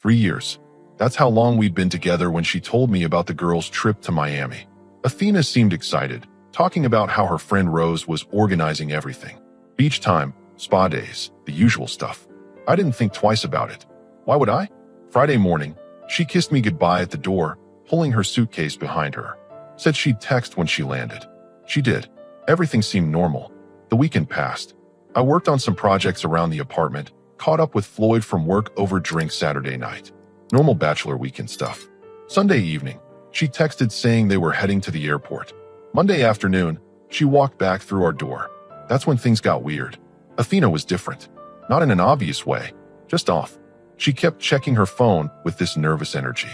3 years. That's how long we'd been together when she told me about the girls' trip to Miami. Athena seemed excited, talking about how her friend Rose was organizing everything. Beach time, spa days, the usual stuff. I didn't think twice about it. Why would I? Friday morning, she kissed me goodbye at the door, pulling her suitcase behind her. Said she'd text when she landed. She did. Everything seemed normal. The weekend passed. I worked on some projects around the apartment, caught up with Floyd from work over drinks Saturday night. Normal bachelor weekend stuff. Sunday evening, she texted saying they were heading to the airport. Monday afternoon, she walked back through our door. That's when things got weird. Athena was different. Not in an obvious way, just off. She kept checking her phone with this nervous energy.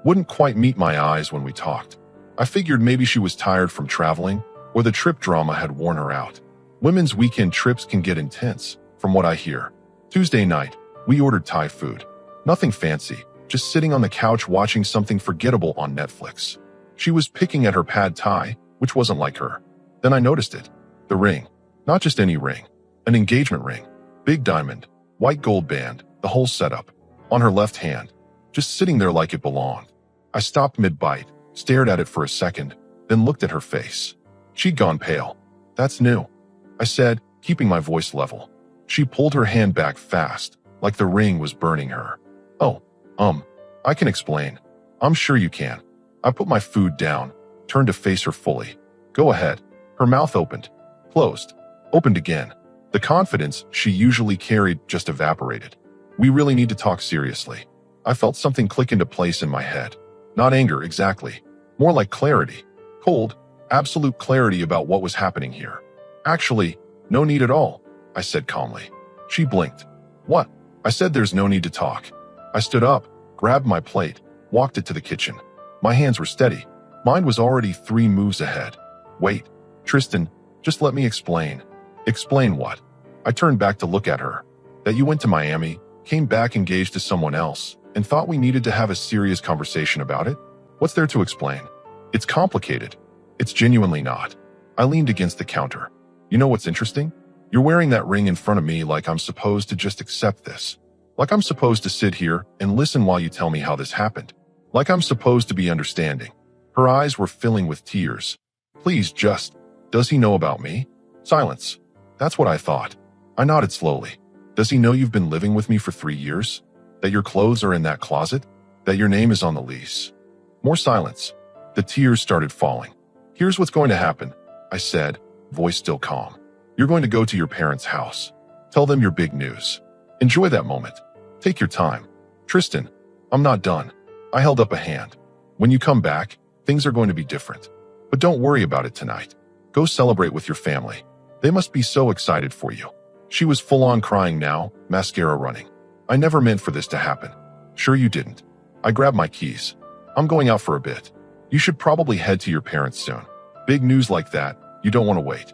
Wouldn't quite meet my eyes when we talked. I figured maybe she was tired from traveling, or the trip drama had worn her out. Women's weekend trips can get intense, from what I hear. Tuesday night, we ordered Thai food. Nothing fancy, just sitting on the couch watching something forgettable on Netflix. She was picking at her pad Thai, which wasn't like her. Then I noticed it. The ring. Not just any ring. An engagement ring. Big diamond. White gold band. The whole setup. On her left hand. Just sitting there like it belonged. I stopped mid-bite, stared at it for a second, then looked at her face. She'd gone pale. That's new, I said, keeping my voice level. She pulled her hand back fast, like the ring was burning her. Oh, I can explain. I'm sure you can. I put my food down, turned to face her fully. Go ahead. Her mouth opened, closed, opened again. The confidence she usually carried just evaporated. We really need to talk seriously. I felt something click into place in my head. Not anger exactly, more like clarity. Cold, absolute clarity about what was happening here. Actually, no need at all, I said calmly. She blinked. What? I said there's no need to talk. I stood up, grabbed my plate, walked it to the kitchen. My hands were steady. Mine was already 3 moves ahead. Wait, Tristan, just let me explain. Explain what? I turned back to look at her. That you went to Miami, came back engaged to someone else, and thought we needed to have a serious conversation about it? What's there to explain? It's complicated. It's genuinely not. I leaned against the counter. You know what's interesting? You're wearing that ring in front of me like I'm supposed to just accept this. Like I'm supposed to sit here and listen while you tell me how this happened. Like I'm supposed to be understanding. Her eyes were filling with tears. Please just, does he know about me? Silence. That's what I thought. I nodded slowly. Does he know you've been living with me for 3 years? That your clothes are in that closet? That your name is on the lease? More silence. The tears started falling. Here's what's going to happen, I said, voice still calm. You're going to go to your parents' house. Tell them your big news. Enjoy that moment. Take your time. Tristan, I'm not done. I held up a hand. When you come back, things are going to be different. But don't worry about it tonight. Go celebrate with your family. They must be so excited for you. She was full-on crying now, mascara running. I never meant for this to happen. Sure you didn't. I grabbed my keys. I'm going out for a bit. You should probably head to your parents soon. Big news like that, you don't want to wait.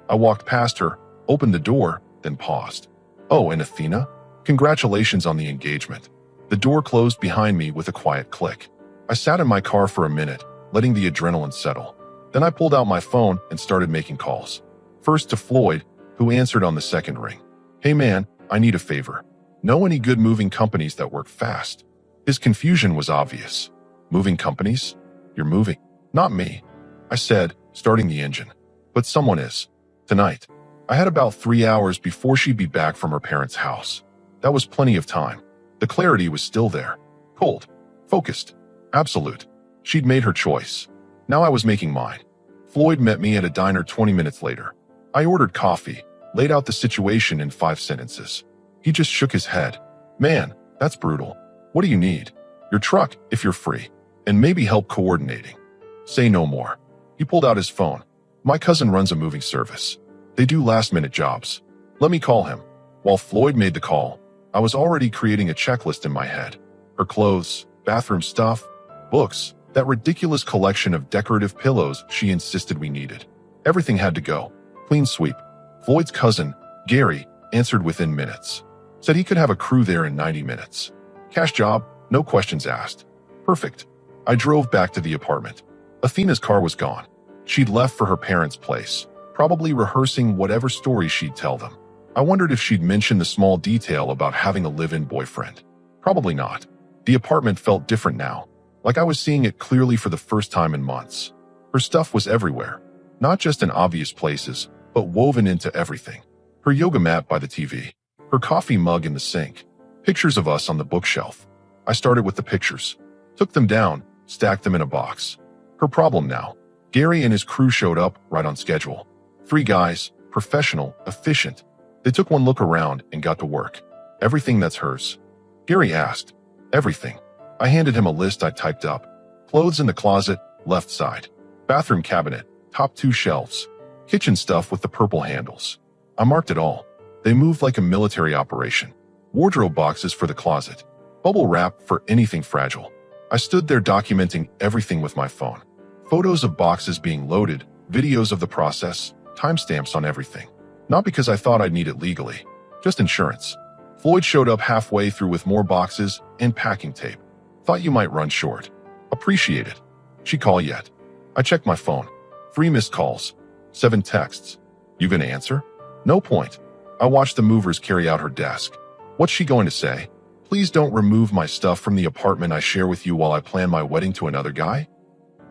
I walked past her, opened the door, then paused. Oh, and Athena? Congratulations on the engagement. The door closed behind me with a quiet click. I sat in my car for a minute, letting the adrenaline settle. Then I pulled out my phone and started making calls. First to Floyd, who answered on the second ring. Hey man, I need a favor. Know any good moving companies that work fast? His confusion was obvious. Moving companies? You're moving. Not me, I said, starting the engine. But someone is. Tonight. I had about 3 hours before she'd be back from her parents' house. That was plenty of time. The clarity was still there. Cold. Focused. Absolute. She'd made her choice. Now I was making mine. Floyd met me at a diner 20 minutes later. I ordered coffee, laid out the situation in 5 sentences. He just shook his head. Man, that's brutal. What do you need? Your truck, if you're free. And maybe help coordinating. Say no more. He pulled out his phone. My cousin runs a moving service. They do last-minute jobs. Let me call him. While Floyd made the call, I was already creating a checklist in my head. Her clothes, bathroom stuff, books, that ridiculous collection of decorative pillows she insisted we needed. Everything had to go. Clean sweep. Floyd's cousin, Gary, answered within minutes. Said he could have a crew there in 90 minutes. Cash job, no questions asked. Perfect. I drove back to the apartment. Athena's car was gone. She'd left for her parents' place, probably rehearsing whatever story she'd tell them. I wondered if she'd mention the small detail about having a live-in boyfriend. Probably not. The apartment felt different now, like I was seeing it clearly for the first time in months. Her stuff was everywhere, not just in obvious places, but woven into everything. Her yoga mat by the TV, her coffee mug in the sink, pictures of us on the bookshelf. I started with the pictures, took them down, stacked them in a box. Her problem now. Gary and his crew showed up right on schedule. 3 guys, professional, efficient. They took one look around and got to work. Everything that's hers. Gary asked. Everything. I handed him a list I typed up. Clothes in the closet, left side. Bathroom cabinet, top 2 shelves. Kitchen stuff with the purple handles. I marked it all. They moved like a military operation. Wardrobe boxes for the closet. Bubble wrap for anything fragile. I stood there documenting everything with my phone. Photos of boxes being loaded, videos of the process, timestamps on everything. Not because I thought I'd need it legally, just insurance. Floyd showed up halfway through with more boxes and packing tape. Thought you might run short. Appreciate it. She call yet? I checked my phone. 3 missed calls. 7 texts. You gonna answer? No point. I watched the movers carry out her desk. What's she going to say? Please don't remove my stuff from the apartment I share with you while I plan my wedding to another guy?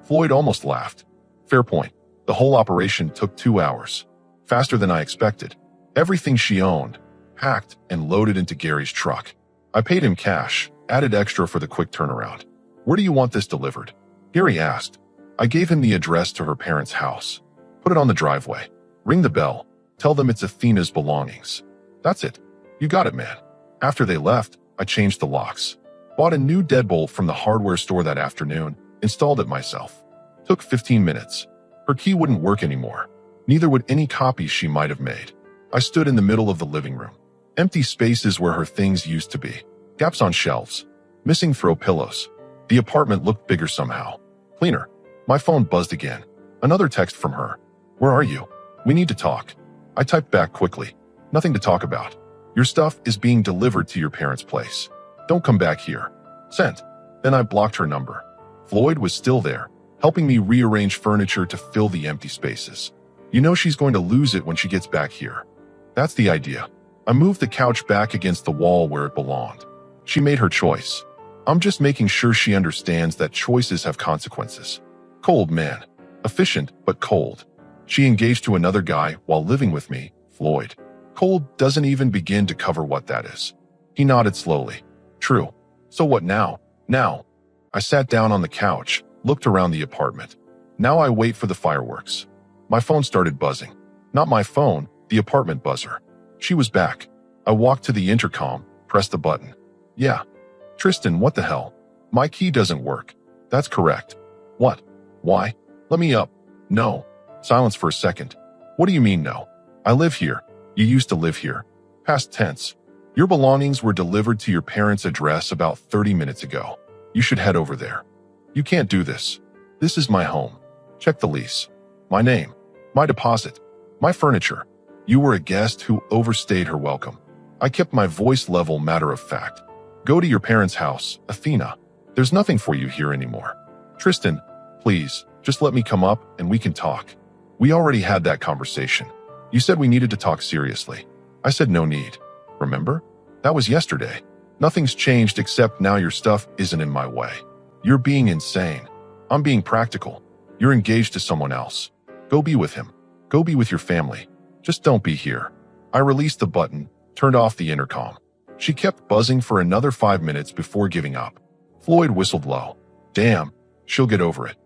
Floyd almost laughed. Fair point. The whole operation took 2 hours. Faster than I expected. Everything she owned, packed and loaded into Gary's truck. I paid him cash, added extra for the quick turnaround. Where do you want this delivered? Gary asked. I gave him the address to her parents' house. Put it on the driveway. Ring the bell. Tell them it's Athena's belongings. That's it. You got it, man. After they left, I changed the locks. Bought a new deadbolt from the hardware store that afternoon, installed it myself. Took 15 minutes. Her key wouldn't work anymore. Neither would any copies she might have made. I stood in the middle of the living room. Empty spaces where her things used to be. Gaps on shelves. Missing throw pillows. The apartment looked bigger somehow. Cleaner. My phone buzzed again. Another text from her. Where are you? We need to talk. I typed back quickly. Nothing to talk about. Your stuff is being delivered to your parents' place. Don't come back here. Sent. Then I blocked her number. Floyd was still there, helping me rearrange furniture to fill the empty spaces. You know she's going to lose it when she gets back here. That's the idea. I moved the couch back against the wall where it belonged. She made her choice. I'm just making sure she understands that choices have consequences. Cold man. Efficient, but cold. She engaged to another guy while living with me, Floyd. Cold doesn't even begin to cover what that is. He nodded slowly. True. So what now? Now. I sat down on the couch, looked around the apartment. Now I wait for the fireworks. My phone started buzzing. Not my phone, the apartment buzzer. She was back. I walked to the intercom, pressed the button. Yeah. Tristan, what the hell? My key doesn't work. That's correct. What? Why? Let me up. No. Silence for a second. What do you mean no? I live here. You used to live here. Past tense. Your belongings were delivered to your parents' address about 30 minutes ago. You should head over there. You can't do this. This is my home. Check the lease. My name. My deposit. My furniture. You were a guest who overstayed her welcome. I kept my voice level matter of fact. Go to your parents' house, Athena. There's nothing for you here anymore. Tristan, please, just let me come up and we can talk. We already had that conversation. You said we needed to talk seriously. I said no need. Remember? That was yesterday. Nothing's changed except now your stuff isn't in my way. You're being insane. I'm being practical. You're engaged to someone else. Go be with him. Go be with your family. Just don't be here. I released the button, turned off the intercom. She kept buzzing for another 5 minutes before giving up. Floyd whistled low. Damn, she'll get over it.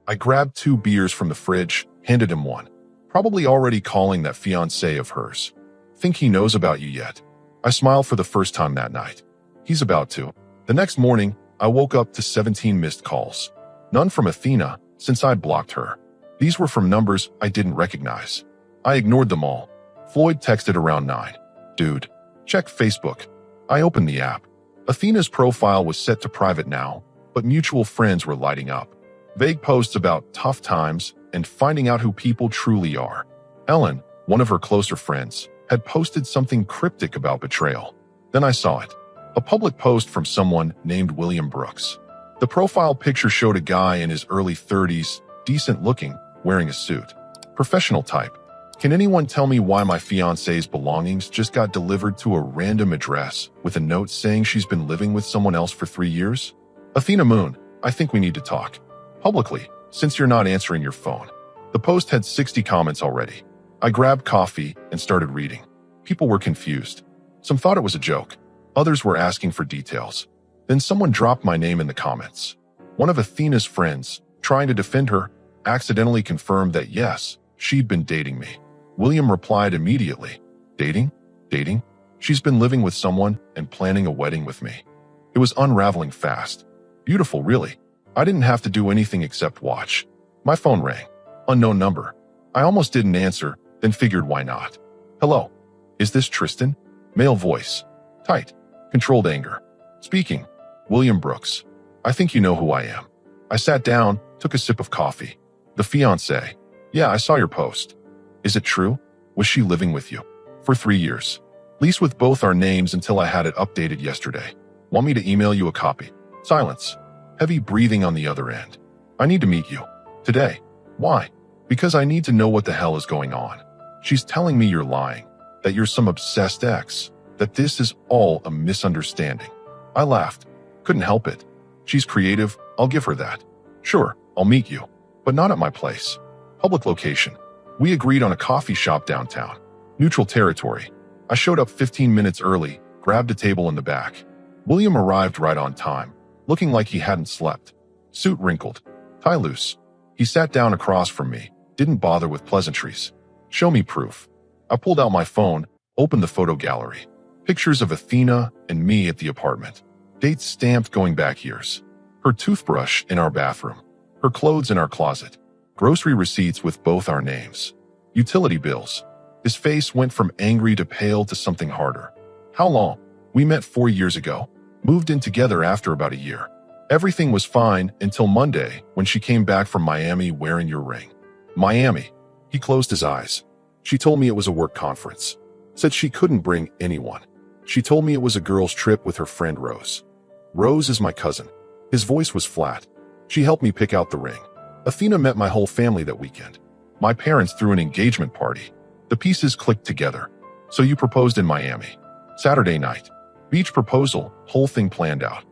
I grabbed 2 beers from the fridge, handed him one. Probably already calling that fiancé of hers. Think he knows about you yet? I smiled for the first time that night. He's about to. The next morning, I woke up to 17 missed calls. None from Athena, since I'd blocked her. These were from numbers I didn't recognize. I ignored them all. Floyd texted around 9. Dude, check Facebook. I opened the app. Athena's profile was set to private now, but mutual friends were lighting up. Vague posts about tough times and finding out who people truly are. Ellen, one of her closer friends, had posted something cryptic about betrayal. Then I saw it. A public post from someone named William Brooks. The profile picture showed a guy in his early 30s, decent looking, wearing a suit. Professional type. Can anyone tell me why my fiance's belongings just got delivered to a random address with a note saying she's been living with someone else for 3 years? Athena Moon, I think we need to talk. Publicly, since you're not answering your phone. The post had 60 comments already. I grabbed coffee and started reading. People were confused. Some thought it was a joke. Others were asking for details. Then someone dropped my name in the comments. One of Athena's friends, trying to defend her, accidentally confirmed that yes, she'd been dating me. William replied immediately. Dating? Dating? She's been living with someone and planning a wedding with me. It was unraveling fast. Beautiful, really. I didn't have to do anything except watch. My phone rang. Unknown number. I almost didn't answer, then figured why not. Hello. Is this Tristan? Male voice. Tight. Controlled anger. Speaking. William Brooks. I think you know who I am. I sat down, took a sip of coffee. The fiancé. Yeah, I saw your post. Is it true? Was she living with you? For 3 years. Least with both our names until I had it updated yesterday. Want me to email you a copy? Silence. Heavy breathing on the other end. I need to meet you. Today. Why? Because I need to know what the hell is going on. She's telling me you're lying. That you're some obsessed ex. That this is all a misunderstanding. I laughed. Couldn't help it. She's creative, I'll give her that. Sure, I'll meet you. But not at my place. Public location. We agreed on a coffee shop downtown. Neutral territory. I showed up 15 minutes early, grabbed a table in the back. William arrived right on time, looking like he hadn't slept. Suit wrinkled. Tie loose. He sat down across from me, didn't bother with pleasantries. Show me proof. I pulled out my phone, opened the photo gallery. Pictures of Athena and me at the apartment. Dates stamped going back years. Her toothbrush in our bathroom. Her clothes in our closet. Grocery receipts with both our names. Utility bills. His face went from angry to pale to something harder. How long? We met 4 years ago. Moved in together after about a year. Everything was fine until Monday when she came back from Miami wearing your ring. Miami. He closed his eyes. She told me it was a work conference. Said she couldn't bring anyone. She told me it was a girl's trip with her friend Rose. Rose is my cousin. His voice was flat. She helped me pick out the ring. Athena met my whole family that weekend. My parents threw an engagement party. The pieces clicked together. So you proposed in Miami. Saturday night. Beach proposal, whole thing planned out.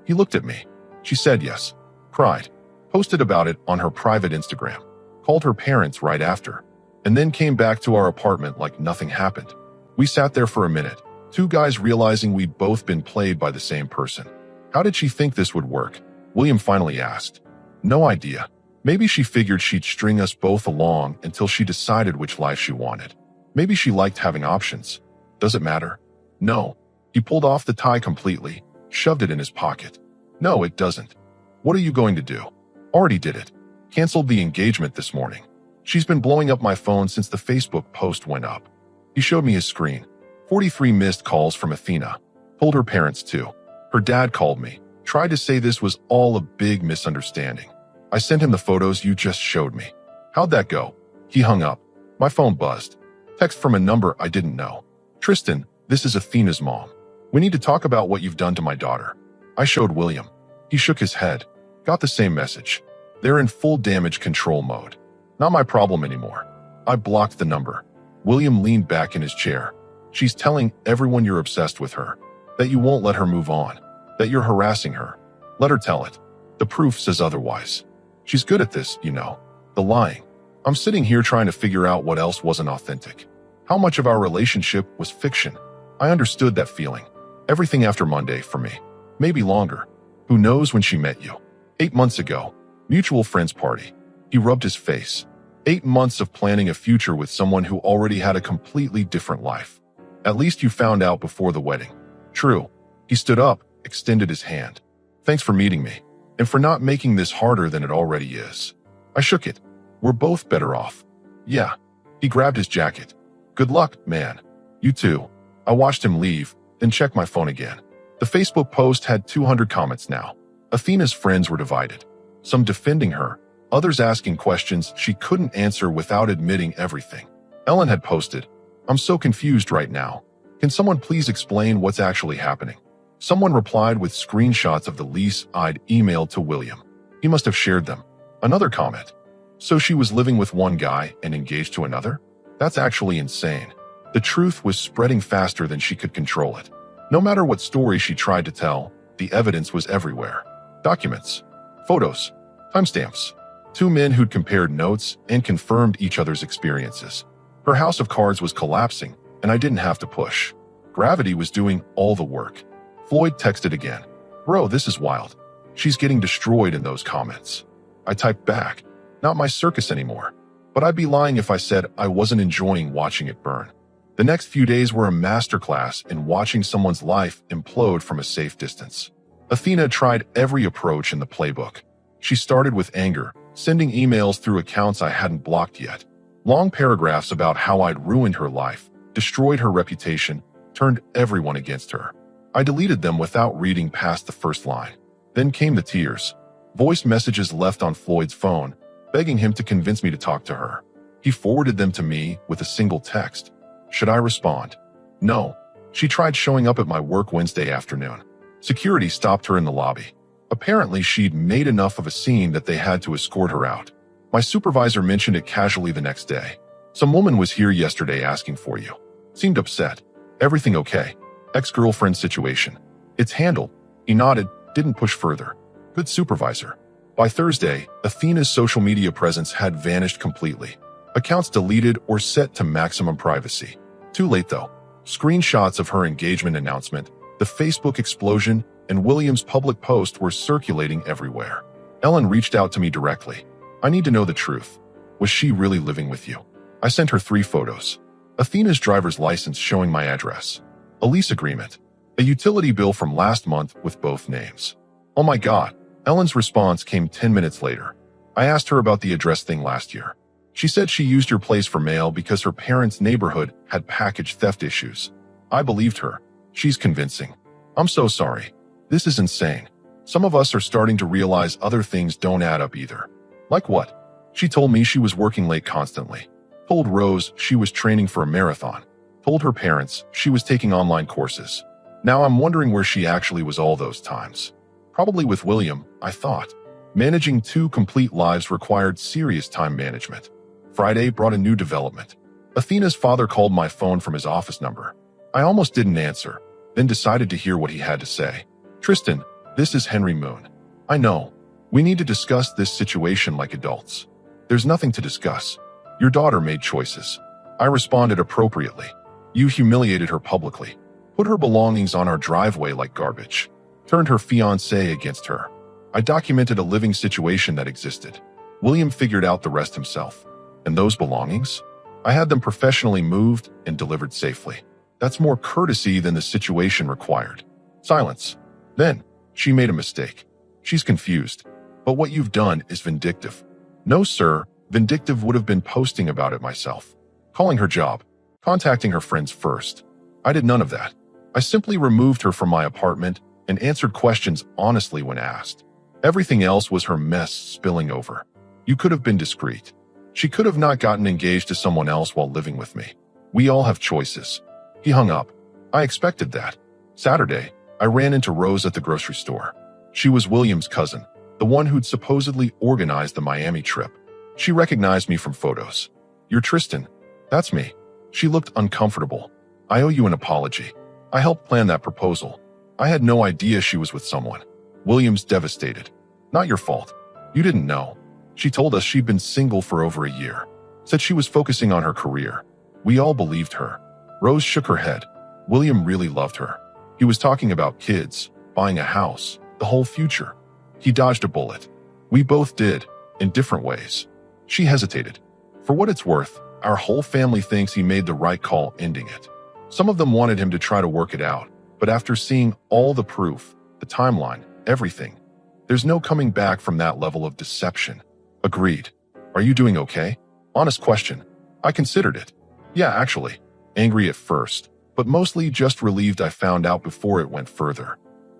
He looked at me. She said yes. Cried. Posted about it on her private Instagram. Called her parents right after. And then came back to our apartment like nothing happened. We sat there for a minute. 2 guys realizing we'd both been played by the same person. How did she think this would work? William finally asked. No idea. Maybe she figured she'd string us both along until she decided which life she wanted. Maybe she liked having options. Does it matter? No. He pulled off the tie completely, shoved it in his pocket. No, it doesn't. What are you going to do? Already did it. Canceled the engagement this morning. She's been blowing up my phone since the Facebook post went up. He showed me his screen. 43 missed calls from Athena. Told her parents too. Her dad called me. Tried to say this was all a big misunderstanding. I sent him the photos you just showed me. How'd that go? He hung up. My phone buzzed. Text from a number I didn't know. Tristan, this is Athena's mom. We need to talk about what you've done to my daughter. I showed William. He shook his head. Got the same message. They're in full damage control mode. Not my problem anymore. I blocked the number. William leaned back in his chair. She's telling everyone you're obsessed with her. That you won't let her move on. That you're harassing her. Let her tell it. The proof says otherwise. She's good at this, you know. The lying. I'm sitting here trying to figure out what else wasn't authentic. How much of our relationship was fiction? I understood that feeling. Everything after Monday for me. Maybe longer. Who knows when she met you? 8 months ago. Mutual friends party. He rubbed his face. 8 months of planning a future with someone who already had a completely different life. At least you found out before the wedding. True. He stood up, extended his hand. Thanks for meeting me. And for not making this harder than it already is. I shook it. We're both better off. Yeah. He grabbed his jacket. Good luck, man. You too. I watched him leave, then checked my phone again. The Facebook post had 200 comments now. Athena's friends were divided. Some defending her, others asking questions she couldn't answer without admitting everything. Ellen had posted, I'm so confused right now. Can someone please explain what's actually happening? Someone replied with screenshots of the lease I'd emailed to William. He must have shared them. Another comment. So she was living with one guy and engaged to another? That's actually insane. The truth was spreading faster than she could control it. No matter what story she tried to tell, the evidence was everywhere. Documents, photos, timestamps. Two men who'd compared notes and confirmed each other's experiences. Her house of cards was collapsing, and I didn't have to push. Gravity was doing all the work. Floyd texted again. Bro, this is wild. She's getting destroyed in those comments. I typed back. Not my circus anymore. But I'd be lying if I said I wasn't enjoying watching it burn. The next few days were a masterclass in watching someone's life implode from a safe distance. Athena tried every approach in the playbook. She started with anger, sending emails through accounts I hadn't blocked yet. Long paragraphs about how I'd ruined her life, destroyed her reputation, turned everyone against her. I deleted them without reading past the first line. Then came the tears. Voice messages left on Floyd's phone, begging him to convince me to talk to her. He forwarded them to me with a single text. Should I respond? No. She tried showing up at my work Wednesday afternoon. Security stopped her in the lobby. Apparently, she'd made enough of a scene that they had to escort her out. My supervisor mentioned it casually the next day. Some woman was here yesterday asking for you. Seemed upset. Everything okay? Ex-girlfriend situation. It's handled. He nodded, didn't push further. Good supervisor. By Thursday, Athena's social media presence had vanished completely. Accounts deleted or set to maximum privacy. Too late though. Screenshots of her engagement announcement, the Facebook explosion, and William's public post were circulating everywhere. Ellen reached out to me directly. I need to know the truth. Was she really living with you? I sent her 3 photos. Athena's driver's license showing my address. A lease agreement. A utility bill from last month with both names. Oh my God. Ellen's response came 10 minutes later. I asked her about the address thing last year. She said she used your place for mail because her parents' neighborhood had package theft issues. I believed her. She's convincing. I'm so sorry. This is insane. Some of us are starting to realize other things don't add up either. Like what? She told me she was working late constantly. Told Rose she was training for a marathon. Told her parents she was taking online courses. Now I'm wondering where she actually was all those times. Probably with William, I thought. Managing 2 complete lives required serious time management. Friday brought a new development. Athena's father called my phone from his office number. I almost didn't answer, then decided to hear what he had to say. Tristan, this is Henry Moon. I know. We need to discuss this situation like adults. There's nothing to discuss. Your daughter made choices. I responded appropriately. You humiliated her publicly. Put her belongings on our driveway like garbage. Turned her fiancé against her. I documented a living situation that existed. William figured out the rest himself. And those belongings? I had them professionally moved and delivered safely. That's more courtesy than the situation required. Silence. Then, she made a mistake. She's confused. But what you've done is vindictive. No, sir, vindictive would have been posting about it myself. Calling her job. Contacting her friends first. I did none of that. I simply removed her from my apartment and answered questions honestly when asked. Everything else was her mess spilling over. You could have been discreet. She could have not gotten engaged to someone else while living with me. We all have choices. He hung up. I expected that. Saturday, I ran into Rose at the grocery store. She was William's cousin, the one who'd supposedly organized the Miami trip. She recognized me from photos. You're Tristan. That's me. She looked uncomfortable. I owe you an apology. I helped plan that proposal. I had no idea she was with someone. William's devastated. Not your fault. You didn't know. She told us she'd been single for over a year. Said she was focusing on her career. We all believed her. Rose shook her head. William really loved her. He was talking about kids, buying a house, the whole future. He dodged a bullet. We both did, in different ways. She hesitated. For what it's worth, our whole family thinks he made the right call ending it. Some of them wanted him to try to work it out, but after seeing all the proof, the timeline, everything, there's no coming back from that level of deception. Agreed. Are you doing okay? Honest question. I considered it. Yeah, actually. Angry at first, but mostly just relieved I found out before it went further.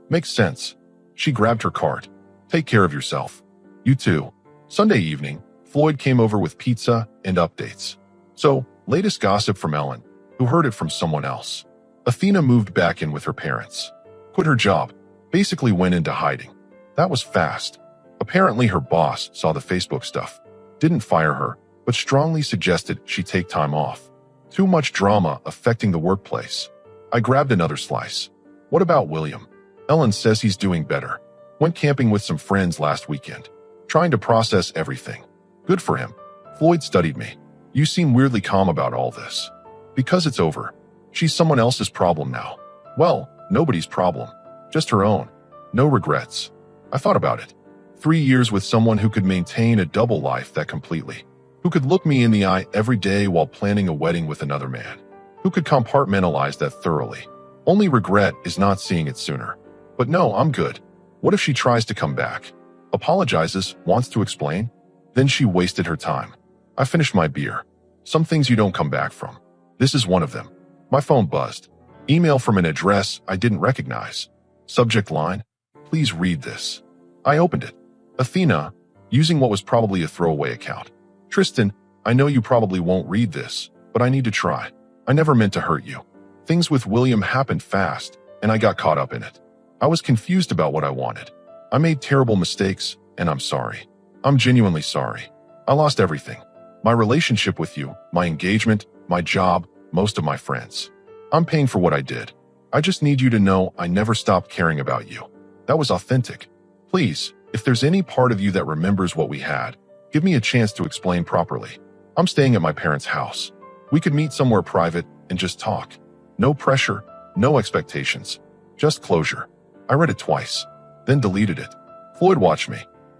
Makes sense. She grabbed her cart. Take care of yourself. You too. Sunday evening, Floyd came over with pizza and updates. So, latest gossip from Ellen, who heard it from someone else. Athena moved back in with her parents. Quit her job. Basically went into hiding. That was fast. Apparently her boss saw the Facebook stuff. Didn't fire her, but strongly suggested she take time off. Too much drama affecting the workplace. I grabbed another slice. What about William? Ellen says he's doing better. Went camping with some friends last weekend. Trying to process everything. Good for him. Floyd studied me. You seem weirdly calm about all this. Because it's over. She's someone else's problem now. Well, nobody's problem. Just her own. No regrets. I thought about it. 3 years with someone who could maintain a double life that completely. Who could look me in the eye every day while planning a wedding with another man. Who could compartmentalize that thoroughly. Only regret is not seeing it sooner. But no, I'm good. What if she tries to come back? Apologizes, wants to explain? Then she wasted her time. I finished my beer. Some things you don't come back from. This is one of them. My phone buzzed. Email from an address I didn't recognize. Subject line, please read this. I opened it. Athena, using what was probably a throwaway account. Tristan, I know you probably won't read this, but I need to try. I never meant to hurt you. Things with William happened fast, and I got caught up in it. I was confused about what I wanted. I made terrible mistakes, and I'm sorry. I'm genuinely sorry. I lost everything. My relationship with you, my engagement, my job, most of my friends. I'm paying for what I did. I just need you to know I never stopped caring about you. That was authentic. Please, if there's any part of you that remembers what we had, give me a chance to explain properly. I'm staying at my parents' house. We could meet somewhere private and just talk. No pressure, no expectations. Just closure. I read it twice, then deleted it. Floyd watched me.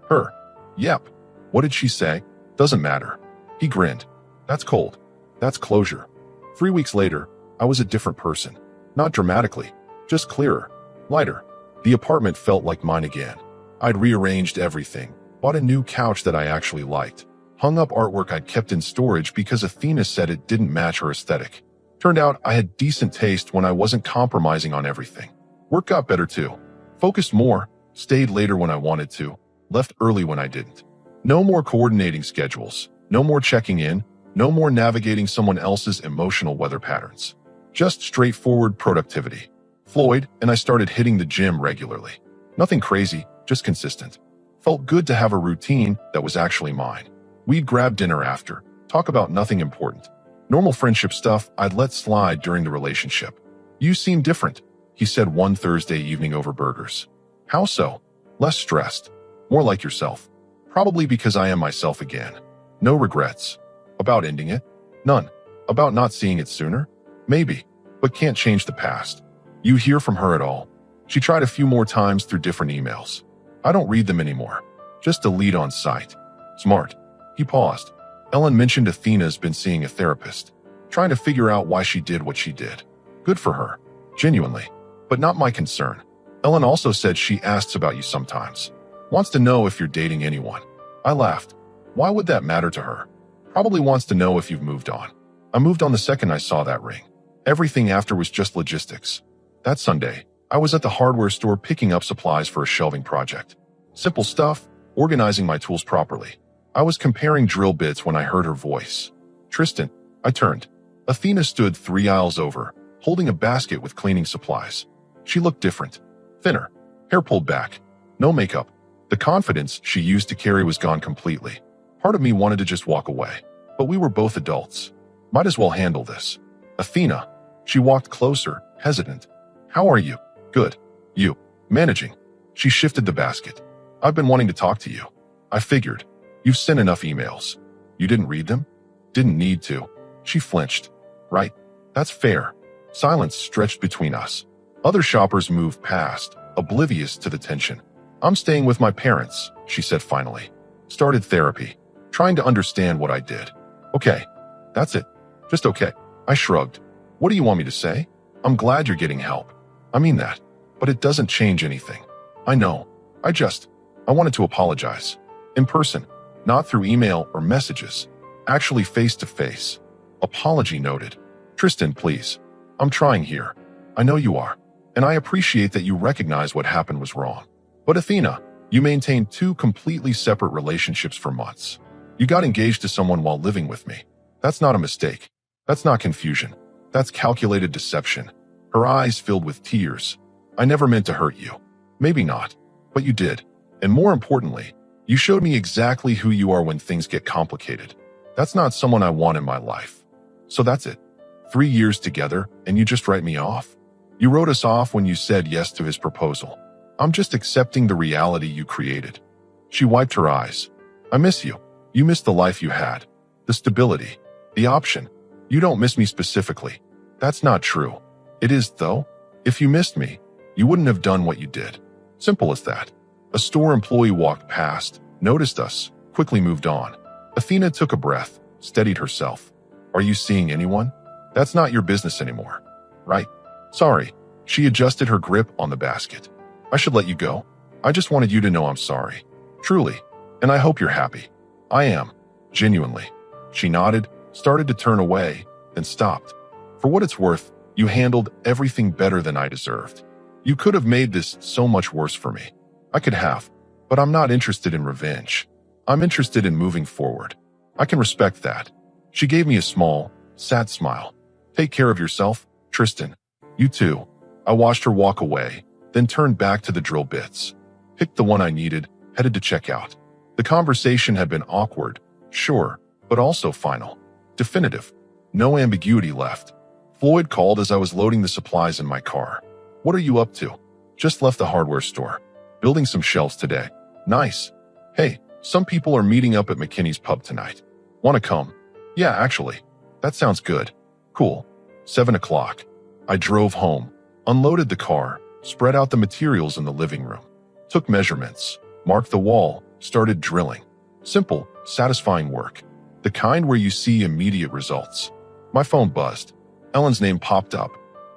Her. Yep. What did she say? Doesn't matter. He grinned. That's cold. That's closure. 3 weeks later, I was a different person. Not dramatically, just clearer, lighter. The apartment felt like mine again. I'd rearranged everything, bought a new couch that I actually liked, hung up artwork I'd kept in storage because Athena said it didn't match her aesthetic. Turned out I had decent taste when I wasn't compromising on everything. Work got better too. Focused more, stayed later when I wanted to, left early when I didn't. No more coordinating schedules, no more checking in, no more navigating someone else's emotional weather patterns. Just straightforward productivity. Floyd and I started hitting the gym regularly. Nothing crazy, just consistent. Felt good to have a routine that was actually mine. We'd grab dinner after, talk about nothing important. Normal friendship stuff I'd let slide during the relationship. You seem different, he said one Thursday evening over burgers. How so? Less stressed. More like yourself. Probably because I am myself again. No regrets. About ending it? None. About not seeing it sooner? Maybe, but can't change the past. You hear from her at all? She tried a few more times through different emails. I don't read them anymore. Just delete on sight. Smart. He paused. Ellen mentioned Athena's been seeing a therapist, trying to figure out why she did what she did. Good for her. Genuinely. But not my concern. Ellen also said she asks about you sometimes. Wants to know if you're dating anyone. I laughed. Why would that matter to her? Probably wants to know if you've moved on. I moved on the second I saw that ring. Everything after was just logistics. That Sunday, I was at the hardware store picking up supplies for a shelving project. Simple stuff, organizing my tools properly. I was comparing drill bits when I heard her voice. Tristan, I turned. Athena stood 3 aisles over, holding a basket with cleaning supplies. She looked different. Thinner. Hair pulled back. No makeup. The confidence she used to carry was gone completely. Part of me wanted to just walk away. But we were both adults. Might as well handle this. Athena. She walked closer, hesitant. How are you? Good. You. Managing. She shifted the basket. I've been wanting to talk to you. I figured. You've sent enough emails. You didn't read them? Didn't need to. She flinched. Right. That's fair. Silence stretched between us. Other shoppers moved past, oblivious to the tension. I'm staying with my parents, she said finally. Started therapy. Trying to understand what I did. Okay. That's it. Just okay. I shrugged. What do you want me to say? I'm glad you're getting help. I mean that. But it doesn't change anything. I know. I wanted to apologize. In person. Not through email or messages. Actually face to face. Apology noted. Tristan, please. I'm trying here. I know you are. And I appreciate that you recognize what happened was wrong. But Athena, you maintained 2 completely separate relationships for months. You got engaged to someone while living with me. That's not a mistake. That's not confusion. That's calculated deception. Her eyes filled with tears. I never meant to hurt you. Maybe not. But you did. And more importantly, you showed me exactly who you are when things get complicated. That's not someone I want in my life. So that's it. 3 years together and you just write me off? You wrote us off when you said yes to his proposal. I'm just accepting the reality you created. She wiped her eyes. I miss you. You miss the life you had. The stability. The option. You don't miss me specifically. That's not true. It is, though. If you missed me, you wouldn't have done what you did. Simple as that. A store employee walked past, noticed us, quickly moved on. Athena took a breath, steadied herself. Are you seeing anyone? That's not your business anymore. Right? Sorry. She adjusted her grip on the basket. I should let you go. I just wanted you to know I'm sorry. Truly. And I hope you're happy. I am. Genuinely. She nodded, started to turn away, then stopped. For what it's worth, you handled everything better than I deserved. You could have made this so much worse for me. I could have, but I'm not interested in revenge. I'm interested in moving forward. I can respect that. She gave me a small, sad smile. Take care of yourself, Tristan. You too. I watched her walk away, then turned back to the drill bits. Picked the one I needed, headed to check out. The conversation had been awkward, sure, but also final. Definitive. No ambiguity left. Floyd called as I was loading the supplies in my car. What are you up to? Just left the hardware store. Building some shelves today. Nice. Hey, some people are meeting up at McKinney's pub tonight. Want to come? Yeah, actually. That sounds good. Cool. 7 o'clock. I drove home, unloaded the car, spread out the materials in the living room, took measurements, marked the wall, started drilling. Simple, satisfying work. The kind where you see immediate results. My phone buzzed. Ellen's name popped up.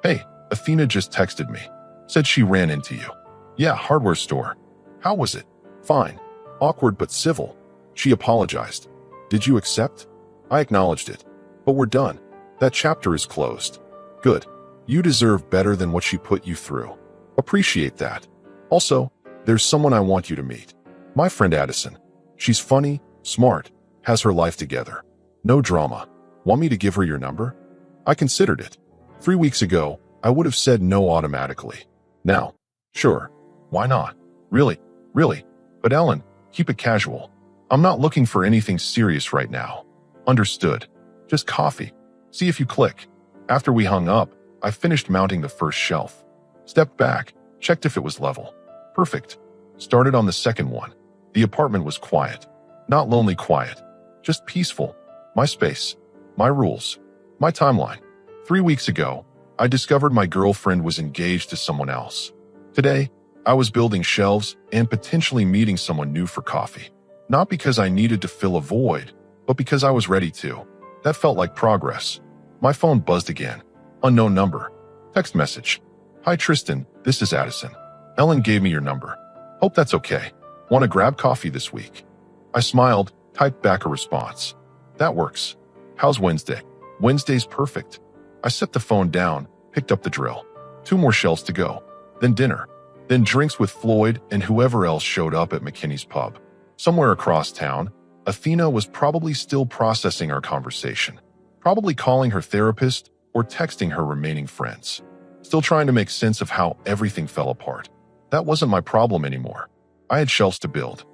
Hey, Athena just texted me. Said she ran into you. Yeah, hardware store. How was it? Fine. Awkward but civil. She apologized. Did you accept? I acknowledged it. But we're done. That chapter is closed. Good. You deserve better than what she put you through. Appreciate that. Also, there's someone I want you to meet. My friend Addison. She's funny, smart, has her life together. No drama. Want me to give her your number? I considered it. 3 weeks ago, I would have said no automatically. Now, sure. Why not? Really? But Ellen, keep it casual. I'm not looking for anything serious right now. Understood. Just coffee. See if you click. After we hung up, I finished mounting the first shelf. Stepped back, checked if it was level. Perfect. Started on the second one. The apartment was quiet. Not lonely quiet. Just peaceful. My space. My rules. My timeline. 3 weeks ago, I discovered my girlfriend was engaged to someone else. Today, I was building shelves and potentially meeting someone new for coffee. Not because I needed to fill a void, but because I was ready to. That felt like progress. My phone buzzed again. Unknown number. Text message. Hi Tristan, this is Addison. Ellen gave me your number. Hope that's okay. Want to grab coffee this week? I smiled, typed back a response. That works. How's Wednesday? Wednesday's perfect. I set the phone down, picked up the drill. 2 more shelves to go. Then dinner. Then drinks with Floyd and whoever else showed up at McKinney's pub. Somewhere across town, Athena was probably still processing our conversation. Probably calling her therapist or texting her remaining friends. Still trying to make sense of how everything fell apart. That wasn't my problem anymore. I had shelves to build.